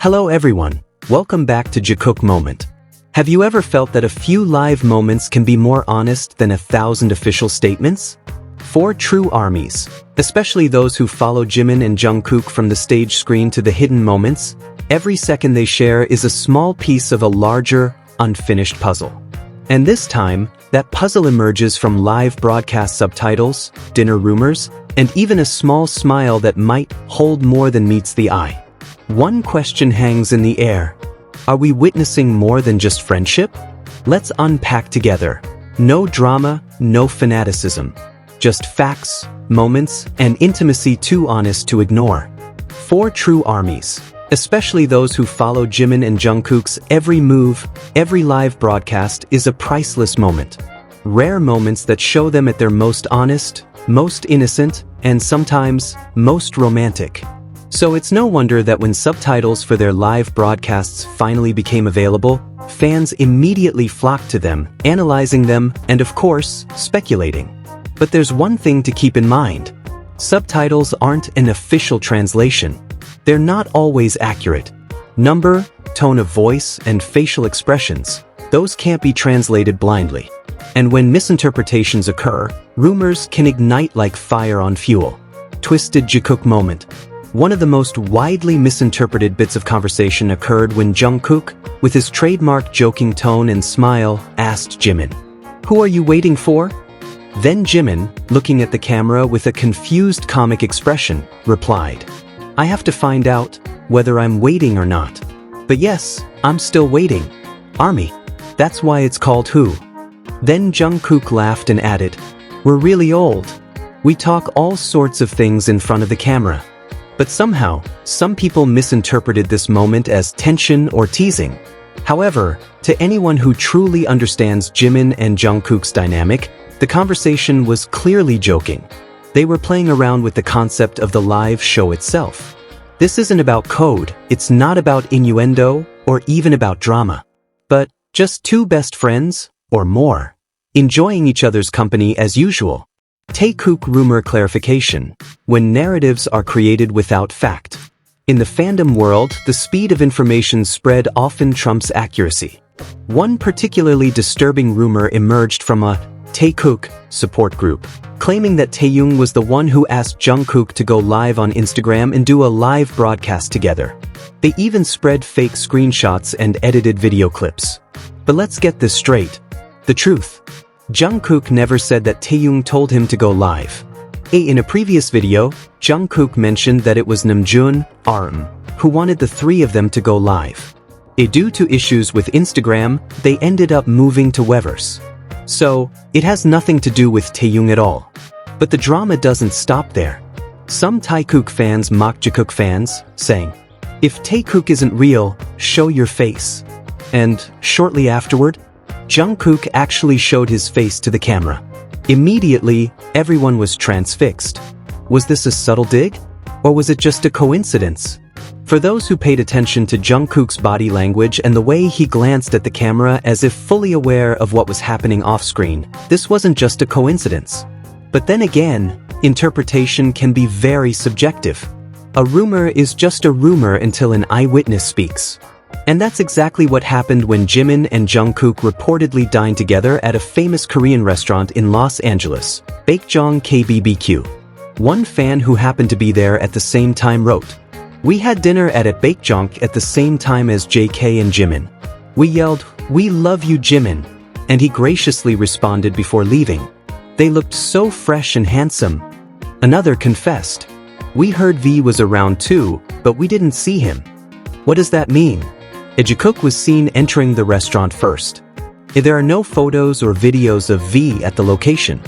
Hello everyone, welcome back to Jikook Moment. Have you ever felt that a few live moments can be more honest than 1,000 official statements? 4 true armies, especially those who follow Jimin and Jungkook from the stage screen to the hidden moments, every second they share is a small piece of a larger, unfinished puzzle. And this time, that puzzle emerges from live broadcast subtitles, dinner rumors, and even a small smile that might hold more than meets the eye. One question hangs in the air. Are we witnessing more than just friendship? Let's unpack together. No drama, no fanaticism. Just facts, moments, and intimacy too honest to ignore. 4 true armies, especially those who follow Jimin and Jungkook's every move, every live broadcast is a priceless moment. Rare moments that show them at their most honest, most innocent, and sometimes most romantic. So it's no wonder that when subtitles for their live broadcasts finally became available, fans immediately flocked to them, analyzing them, and of course, speculating. But there's one thing to keep in mind. Subtitles aren't an official translation. They're not always accurate. Number, tone of voice, and facial expressions, those can't be translated blindly. And when misinterpretations occur, rumors can ignite like fire on fuel. Twisted Jikook Moment. One of the most widely misinterpreted bits of conversation occurred when Jungkook, with his trademark joking tone and smile, asked Jimin, "Who are you waiting for?" Then Jimin, looking at the camera with a confused comic expression, replied, "I have to find out whether I'm waiting or not. But yes, I'm still waiting. Army. That's why it's called Who." Then Jungkook laughed and added, "We're really old. We talk all sorts of things in front of the camera." But somehow, some people misinterpreted this moment as tension or teasing. However, to anyone who truly understands Jimin and Jungkook's dynamic, the conversation was clearly joking. They were playing around with the concept of the live show itself. This isn't about code, it's not about innuendo, or even about drama. But just 2 best friends, or more, enjoying each other's company as usual. TaeKook rumor clarification. When narratives are created without fact. In the fandom world, the speed of information spread often trumps accuracy. One particularly disturbing rumor emerged from a TaeKook support group, claiming that Taeyong was the one who asked Jungkook to go live on Instagram and do a live broadcast together. They even spread fake screenshots and edited video clips. But let's get this straight. The truth. Jungkook never said that Taeyong told him to go live. In a previous video, Jungkook mentioned that it was Namjoon, who wanted the 3 of them to go live. Due to issues with Instagram, they ended up moving to Weverse. So, it has nothing to do with Taeyong at all. But the drama doesn't stop there. Some TaeKook fans mock Jikook fans, saying, "If TaeKook isn't real, show your face." And shortly afterward, Jungkook actually showed his face to the camera. Immediately, everyone was transfixed. Was this a subtle dig? Or was it just a coincidence? For those who paid attention to Jungkook's body language and the way he glanced at the camera as if fully aware of what was happening off-screen, this wasn't just a coincidence. But then again, interpretation can be very subjective. A rumor is just a rumor until an eyewitness speaks. And that's exactly what happened when Jimin and Jungkook reportedly dined together at a famous Korean restaurant in Los Angeles, Baekjeong KBBQ. One fan who happened to be there at the same time wrote, "We had dinner at Baekjeong at the same time as JK and Jimin. We yelled, 'We love you, Jimin,' and he graciously responded before leaving. They looked so fresh and handsome." Another confessed, "We heard V was around too, but we didn't see him." What does that mean? Jikook was seen entering the restaurant first. There are no photos or videos of V at the location.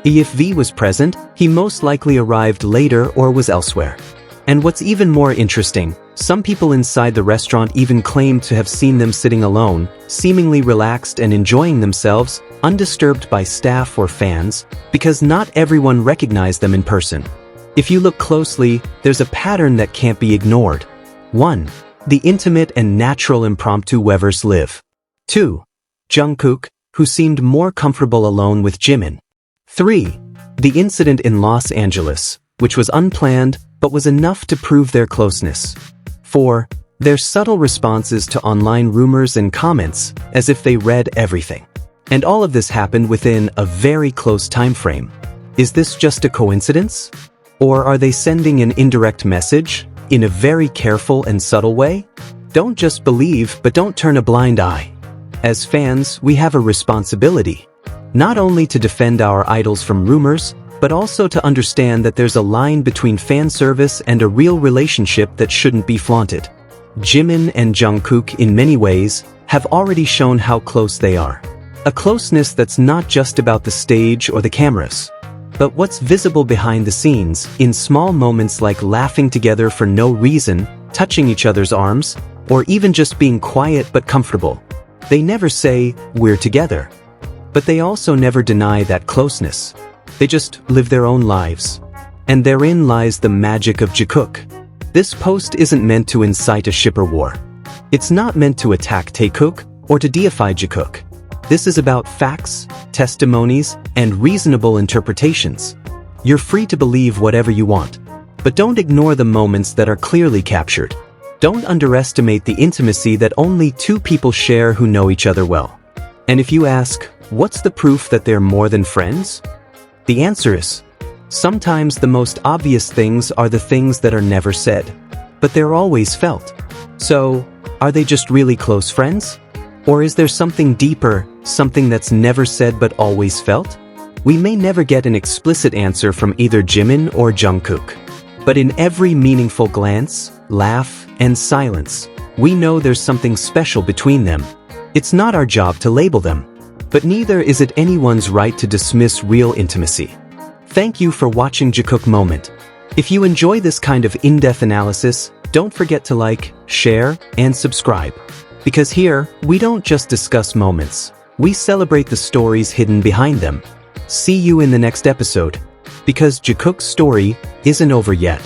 If V was present, he most likely arrived later or was elsewhere. And what's even more interesting, some people inside the restaurant even claimed to have seen them sitting alone, seemingly relaxed and enjoying themselves, undisturbed by staff or fans, because not everyone recognized them in person. If you look closely, there's a pattern that can't be ignored. 1. The intimate and natural impromptu Weverse live. 2. Jungkook, who seemed more comfortable alone with Jimin. 3. The incident in Los Angeles, which was unplanned but was enough to prove their closeness. 4. Their subtle responses to online rumors and comments, as if they read everything. And all of this happened within a very close time frame. Is this just a coincidence? Or are they sending an indirect message, in a very careful and subtle way? Don't just believe, but don't turn a blind eye. As fans, we have a responsibility. Not only to defend our idols from rumors, but also to understand that there's a line between fan service and a real relationship that shouldn't be flaunted. Jimin and Jungkook, in many ways, have already shown how close they are. A closeness that's not just about the stage or the cameras, but what's visible behind the scenes, in small moments like laughing together for no reason, touching each other's arms, or even just being quiet but comfortable. They never say, "We're together." But they also never deny that closeness. They just live their own lives. And therein lies the magic of Jikook. This post isn't meant to incite a shipper war. It's not meant to attack TaeKook or to deify Jikook. This is about facts, testimonies, and reasonable interpretations. You're free to believe whatever you want. But don't ignore the moments that are clearly captured. Don't underestimate the intimacy that only two people share who know each other well. And if you ask, what's the proof that they're more than friends? The answer is, sometimes the most obvious things are the things that are never said, but they're always felt. So, are they just really close friends? Or is there something deeper, something that's never said but always felt? We may never get an explicit answer from either Jimin or Jungkook. But in every meaningful glance, laugh, and silence, we know there's something special between them. It's not our job to label them, but neither is it anyone's right to dismiss real intimacy. Thank you for watching Jikook Moment. If you enjoy this kind of in-depth analysis, don't forget to like, share, and subscribe. Because here, we don't just discuss moments, we celebrate the stories hidden behind them. See you in the next episode, because Jikook's story isn't over yet.